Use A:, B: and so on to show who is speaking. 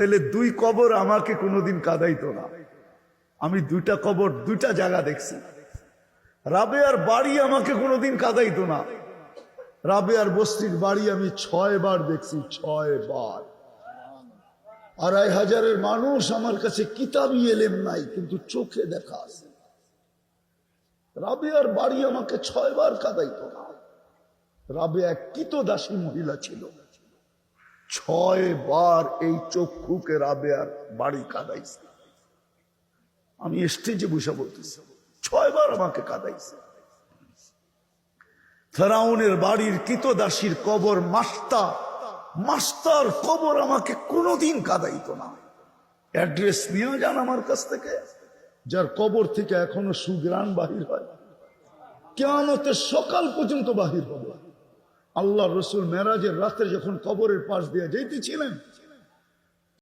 A: তাহলে দুই কবর আমাকে কোনোদিন কাঁদাইতো না। আমি দুইটা কবর দুইটা জায়গা দেখছি। রাবেয়ার বাড়ি আমাকে কোনোদিন কাঁদাইতো না। রাবেয়ার বস্তির বাড়ি আমি 6 বার দেখছি, 6 বার। 2500 মানুষ আমার কাছে কিতাবি এলেম নাই, কিন্তু চোখে দেখা আছে। রাবেয়ার বাড়ি আমাকে 6 বার কাঁদাইতো না। রাবেয়া কৃতদাসী মহিলা ছিল, 6 বার এই চক্ষুকে রাবেয়ার বাড়ি কাঁদাইছে। আমি স্টেজে বসে বলতেছি, 6 বার আমাকে কাঁদাইছে। ফেরাউনের বাড়ির কৃতদাসীর কবর মাস্টার কবর আমাকে কোনোদিন কাঁদাইতো না। অ্যাড্রেস নিয়ে যান আমার কাছ থেকে, যার কবর থেকে এখনো সুগ্রাণ বাহির হয়, কিয়ামতের সকাল পর্যন্ত বাহির হবে। আল্লাহ রসুল মেরাজের রাতে যখন কবরের পাশ দিয়ে যাইতেছিলেন,